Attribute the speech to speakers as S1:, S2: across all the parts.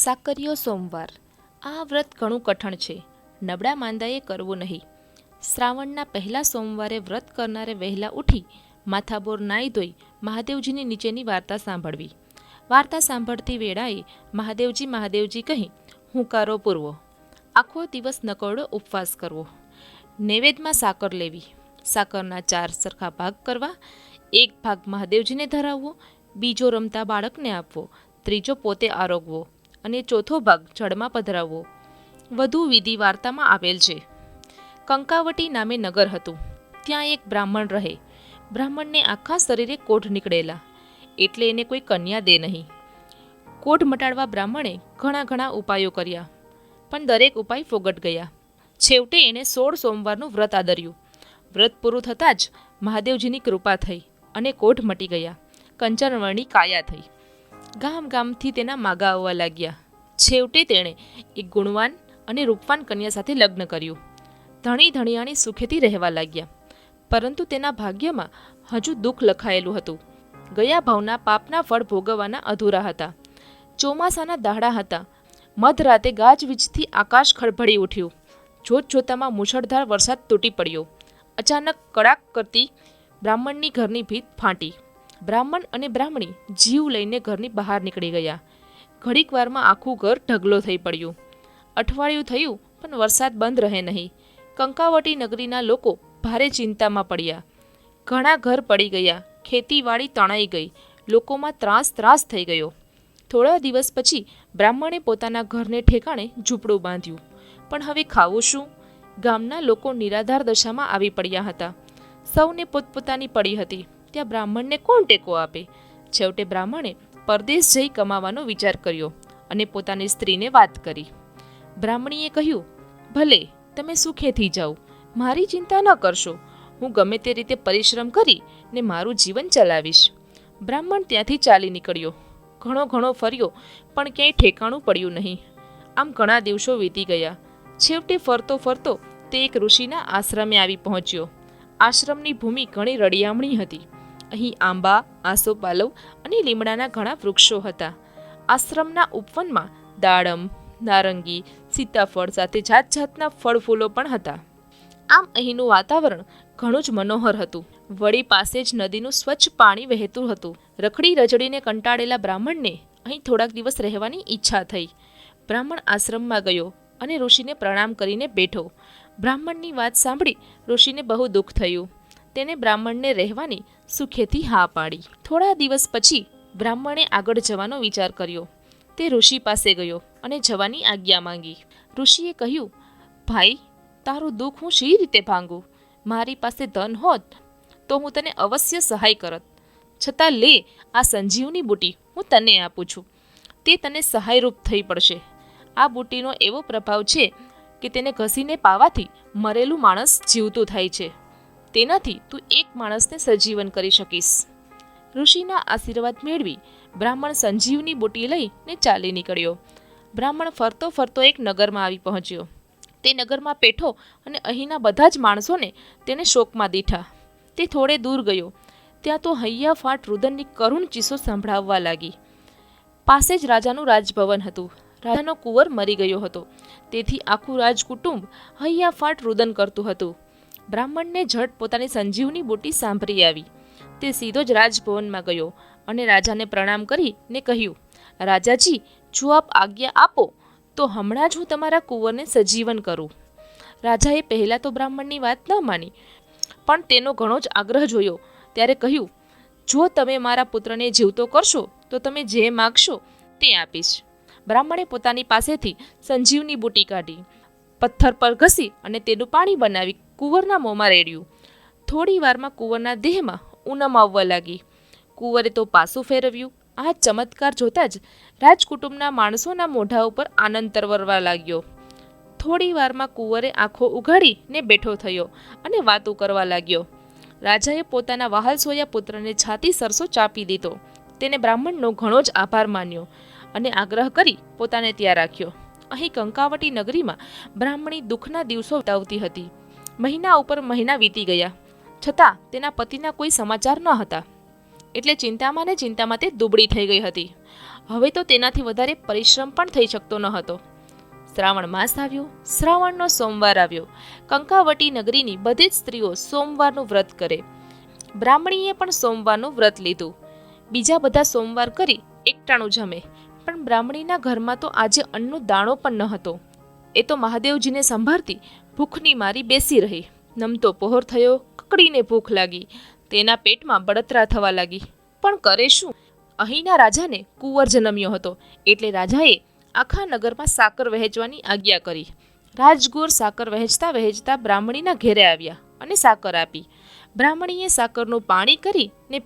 S1: સાકરીયો સોમવાર. આ વ્રત ઘણું કઠણ છે. નબળા માંદાએ કરવું નહીં. શ્રાવણના પહેલા સોમવારે વ્રત કરનારે વહેલા ઉઠી માથાબોર નાઈ ધોઈ મહાદેવજીની નીચેની વાર્તા સાંભળવી. વાર્તા સાંભળતી વેળાએ મહાદેવજી મહાદેવજી કહી હુંકારો પૂરવો. આખો દિવસ નકોરડો ઉપવાસ કરવો. નૈવેદ્યમાં સાકર લેવી. સાકરના 4 સરખા ભાગ કરવા. એક ભાગ મહાદેવજીને ધરાવવો, બીજો રમતા બાળકને આપવો, ત્રીજો પોતે આરોગવો અને ચોથો ભાગ જળમાં પધરાવવો. વધુ વિધિ વાર્તામાં આવેલ છે. કંકાવટી નામે નગર હતું. ત્યાં એક બ્રાહ્મણ રહે. બ્રાહ્મણને આખા શરીરે કોઢ નીકળેલા, એટલે એને કોઈ કન્યા દે નહીં. કોઢ મટાડવા બ્રાહ્મણે ઘણા ઉપાયો કર્યા, પણ દરેક ઉપાય ફોગટ ગયા. છેવટે એણે 16 સોમવારનું વ્રત આદર્યું. વ્રત પૂરું થતાં જ મહાદેવજીની કૃપા થઈ અને કોઢ મટી ગયા. કંચનવર્ણી કાયા થઈ. ગામથી તેના માગા આવવા લાગ્યા. છેવટે તેણે એક ગુણવાન અને રૂપવાન કન્યા સાથે લગ્ન કર્યું. ધણી ધણિયાણી સુખેથી રહેવા લાગ્યા. પરંતુ તેના ભાગ્યમાં હજુ દુઃખ લખાયેલું હતું. ગયા ભાવના પાપના ફળ ભોગવવાના અધૂરા હતા. ચોમાસાના દાહડા હતા. મધરાતે ગાજવીજથી આકાશ ખળભળી ઉઠ્યું. જોતજોતામાં મુશળધાર વરસાદ તૂટી પડ્યો. અચાનક કડાક કરતી બ્રાહ્મણની ઘરની ભીત ફાટી. બ્રાહ્મણ અને બ્રાહ્મણી જીવ લઈને ઘરની બહાર નીકળી ગયા. ઘડીક વારમાં આખું ઘર ઢગલો થઈ પડ્યું. અઠવાડિયું થયું પણ વરસાદ બંધ રહે નહીં. કંકાવટી નગરીના લોકો ભારે ચિંતામાં પડ્યા. ઘણા ઘર પડી ગયા. ખેતીવાડી તણાઈ ગઈ. લોકોમાં ત્રાસ થઈ ગયો. થોડા દિવસ પછી બ્રાહ્મણે પોતાના ઘરને ઠેકાણે ઝૂંપડું બાંધ્યું. પણ હવે ખાવું શું? ગામના લોકો નિરાધાર દશામાં આવી પડ્યા હતા. સૌને પોતપોતાની પડી હતી. ત્યાં બ્રાહ્મણને કોણ ટેકો આપે? છેવટે બ્રાહ્મણે પરદેશ જઈ કમાવાનો વિચાર કર્યો અને પોતાની સ્ત્રીને વાત કરી. બ્રાહ્મણીએ કહ્યું, ભલે તમે સુખેથી જાઓ, મારી ચિંતા ન કરશો. હું ગમે તે રીતે પરિશ્રમ કરી ને મારું જીવન ચલાવીશ. બ્રાહ્મણ ત્યાંથી ચાલી નીકળ્યો. ઘણો ફર્યો પણ ક્યાંય ઠેકાણું પડ્યું નહીં. આમ ઘણા દિવસો વીતી ગયા. છેવટે ફરતો તે એક ઋષિના આશ્રમે આવી પહોંચ્યો. આશ્રમની ભૂમિ ઘણી રળિયામણી હતી. અહીં આંબા, આસોપાલવ અને લીમડાના ઘણા વૃક્ષો હતા. આશ્રમના ઉપવનમાં દાડમ, નારંગી, સીતાફળ સાથે જાતના ફળ ફૂલો પણ હતા. આમ અહીંનું વાતાવરણ ઘણું જ મનોહર હતું. વળી પાસે જ નદીનું સ્વચ્છ પાણી વહેતું હતું. રખડી રજડીને કંટાળેલા બ્રાહ્મણને અહીં થોડાક દિવસ રહેવાની ઈચ્છા થઈ. બ્રાહ્મણ આશ્રમમાં ગયો અને ઋષિને પ્રણામ કરીને બેઠો. બ્રાહ્મણની વાત સાંભળી ઋષિને બહુ દુઃખ થયું. તેને બ્રાહ્મણને રહેવાની સુખેથી હા પાડી. થોડા દિવસ પછી બ્રાહ્મણે આગળ જવાનો વિચાર કર્યો. તે ઋષિ પાસે ગયો અને જવાની આજ્ઞા માંગી. ઋષિએ કહ્યું, ભાઈ, તારું દુઃખ હું શી રીતે ભાંગું? મારી પાસે ધન હોત તો હું તને અવશ્ય સહાય કરત. છતાં લે, આ સંજીવની બુટી હું તને આપું છું. તે તને સહાયરૂપ થઈ પડશે. આ બુટીનો એવો પ્રભાવ છે કે તેને ઘસીને પાવાથી મરેલું માણસ જીવતું થાય છે. તેનાથી તું એક માણસને સજીવન કરી શકીશ. ઋષિના આશીર્વાદ મેળવી બ્રાહ્મણ સંજીવની બુટી લઈને ચાલી નીકળ્યો. બ્રાહ્મણ ફરતો એક નગરમાં આવી પહોંચ્યો. તે નગરમાં પેઠો અને અહીંના બધા જ માણસોને તેને શોકમાં દીઠા. તે થોડે દૂર ગયો. ત્યાં તો હૈયા ફાટ રુદનની કરુણ ચીસો સંભળાવવા લાગી. પાસે જ રાજાનું રાજભવન હતું. રાજાનો કુંવર મરી ગયો હતો. તેથી આખું રાજકુટુંબ હૈયા ફાટ રુદન કરતું હતું. બ્રાહ્મણને ઝટ પોતાની સંજીવની બુટી સાંભળી આવી. તે સીધો જ રાજભવનમાં ગયો અને રાજાને પ્રણામ કરીને કહ્યું, રાજાજી, જો આપ આજ્ઞા આપો તો હમણાં જ હું તમારા કુંવરને સજીવન કરું. રાજાએ પહેલાં તો બ્રાહ્મણની વાત ન માની, પણ તેનો ઘણો જ આગ્રહ જોયો. ત્યારે કહ્યું, જો તમે મારા પુત્રને જીવતો કરશો તો તમે જે માગશો તે આપીશ. બ્રાહ્મણે પોતાની પાસેથી સંજીવની બુટી કાઢી, પથ્થર પર ઘસી અને તેનું પાણી બનાવી કુંવરના મોંમાં રેડ્યું. થોડી વારમાં કુંવરના દેહમાં ઉનમ આવવા લાગી. કુંવરે તો પાસું ફેરવ્યું. આ ચમત્કાર જોતા જ રાજકુટુંબના માણસોના મોઢા ઉપર આનંદ તરવરવા લાગ્યો. થોડી વારમાં કુંવરે આંખો ઉઘાડીને બેઠો થયો અને વાતો કરવા લાગ્યો. રાજાએ પોતાના વહાલસોયા પુત્રને છાતી સરસો ચાપી દીધો. તેને બ્રાહ્મણનો ઘણો જ આભાર માન્યો અને આગ્રહ કરી પોતાને ત્યાં રાખ્યો. અહીં કંકાવટી નગરીમાં બ્રાહ્મણી દુઃખના દિવસો વિતાવતી હતી. મહિના ઉપર મહિના વીતી ગયા, છતાં તેના પતિના કોઈ સમાચાર ન હતા. એટલે ચિંતામાં ને ચિંતામાં તે દુબળી થઈ ગઈ હતી. હવે તો તેનાથી વધારે પરિશ્રમ પણ થઈ શકતો ન હતો. શ્રાવણ માસ આવ્યો. શ્રાવણનો સોમવાર આવ્યો. કંકાવટી નગરીની બધી જ સ્ત્રીઓ સોમવારનું વ્રત કરે. બ્રાહ્મણીએ પણ સોમવારનું વ્રત લીધું. બીજા બધા સોમવાર કરી એકટાણું જમે, પણ બ્રાહ્મણીના ઘરમાં તો આજે અન્નનો દાણો પણ ન હતો. એ તો મહાદેવજીને સંભાળતી ભૂખની મારી બેસી રહી. નમતો પહોર થયો, કકડીને ભૂખ લાગી. તેના પેટમાં બળતરા થવા લાગી. પણ કરે શું? અહીંના રાજાને કુંવર જન્મ્યો હતો, એટલે રાજાએ આખા નગરમાં સાકર વહેંચવાની આજ્ઞા કરી. રાજગોર સાકર વહેંચતા વહેંચતા બ્રાહ્મણીના ઘેરે આવ્યા અને સાકર આપી. બ્રાહ્મણીએ સાકરનું પાણી કરીને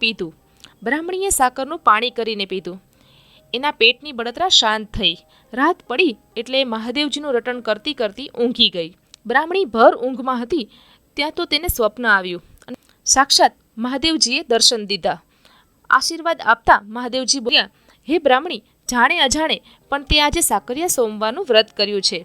S1: પીધું. એના પેટની બળતરા શાંત થઈ. રાત પડી એટલે મહાદેવજીનું રટણ કરતી કરતી ઊંઘી ગઈ. બ્રાહ્મણી ભર ઊંઘમાં હતી ત્યાં તો તેને સ્વપ્ન આવ્યું અને સાક્ષાત મહાદેવજીએ દર્શન દીધા. આશીર્વાદ આપતા મહાદેવજી બોલ્યા, હે બ્રાહ્મણી, જાણે અજાણે પણ તે આજે સાકરિયા સોમવારનું વ્રત કર્યું છે.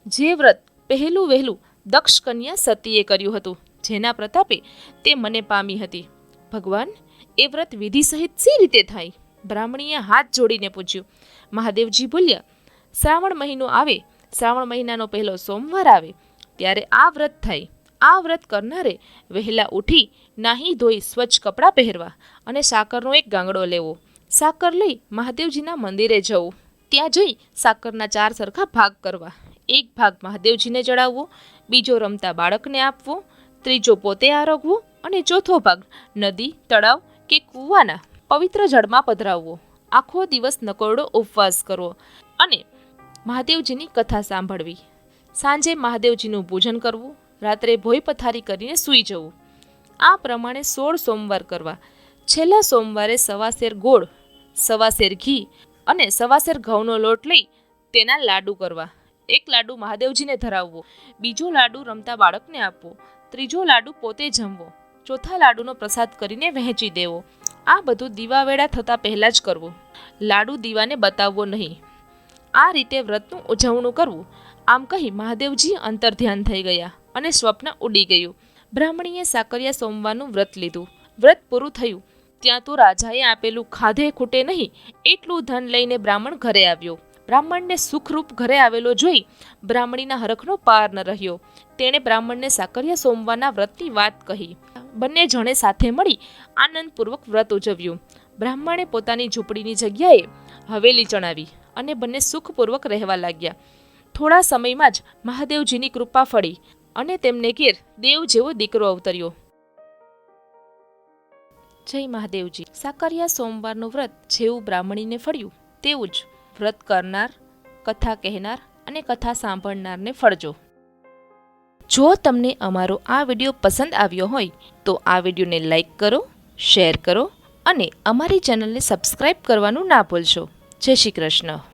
S1: જે વ્રત પહેલું વહેલું દક્ષ કન્યા સતીએ કર્યું હતું, જેના પ્રતાપે તે મને પામી હતી. ભગવાન, એ વ્રત વિધિ સહિત સી રીતે થાય? બ્રાહ્મણીએ હાથ જોડીને પૂછ્યું. મહાદેવજી બોલ્યા, શ્રાવણ મહિનો આવે, શ્રાવણ મહિનાનો પહેલો સોમવાર આવે ત્યારે આ વ્રત થાય. આ વ્રત કરનારે વહેલા ઉઠી નાહી ધોઈ સ્વચ્છ કપડાં પહેરવા અને સાકરનો એક ગાંગડો લેવો. સાકર લઈ મહાદેવજીના મંદિરે જવું. ત્યાં જઈ સાકરના 4 સરખા ભાગ કરવા. એક ભાગ મહાદેવજીને ચડાવવો, બીજો રમતા બાળકને આપવો, ત્રીજો પોતે આરોગવો અને ચોથો ભાગ નદી, તળાવ કે કૂવાના પવિત્ર જળમાં પધરાવવો. આખો દિવસ નકોરડો ઉપવાસ કરવો અને મહાદેવજીની કથા સાંભળવી. સાંજે મહાદેવજીનું પૂજન કરવું. રાત્રે ભોય પથારી કરીને સૂઈ જવું. આ પ્રમાણે 16 સોમવાર કરવા. છેલ્લા સોમવારે સવાસેર ગોળ, સવાસેર ઘી અને સવાસેર ઘઉંનો લોટ લઈ તેના લાડુ કરવા. એક લાડુ મહાદેવજીને ધરાવવો, બીજો લાડુ રમતા બાળકને આપવો, ત્રીજો લાડુ પોતે જમવો, ચોથા લાડુનો પ્રસાદ કરીને વહેંચી દેવો. આ બધું દીવાવેળા થતાં પહેલાં જ કરવું. લાડુ દીવાને બતાવવો નહીં. આ રીતે વ્રતનું ઉજવણું કરવું. આમ કહી મહાદેવજી અંતર્ધ્યાન થઈ ગયા અને સ્વપ્ન ઉડી ગયું. બ્રાહ્મણીએ સાકરિયા સોમવારનું વ્રત લીધું. વ્રત પૂરું થયું ત્યાં તો રાજાએ આપેલું ખાધે ખૂટે નહીં એટલું ધન લઈને બ્રાહ્મણ ઘરે આવ્યો. બ્રાહ્મણને સુખરૂપ ઘરે આવેલો જોઈ બ્રાહ્મણીના હરખનો પાર ન રહ્યો. તેણે બ્રાહ્મણને સાકરિયા સોમવારના વ્રતની વાત કહી. બંને જણે સાથે મળી આનંદપૂર્વક વ્રત ઉજવ્યું. બ્રાહ્મણે પોતાની ઝૂંપડીની જગ્યાએ હવેલી ચણાવી અને બંને સુખપૂર્વક રહેવા લાગ્યા. થોડા સમયમાં જ મહાદેવજીની કૃપા ફળી અને તેમને ઘેર દેવ જેવો દીકરો અવતર્યો. જય મહાદેવજી. સાકરિયા સોમવારનું વ્રત જેવું બ્રાહ્મણીને ફળ્યું તેવું જ વ્રત કરનાર, કથા કહેનાર અને કથા સાંભળનારને ફળજો. જો તમને અમારો આ વિડીયો પસંદ આવ્યો હોય તો આ વિડીયોને લાઈક કરો, શેર કરો અને અમારી ચેનલને સબસ્ક્રાઈબ કરવાનું ના ભૂલશો. જય શ્રી કૃષ્ણ.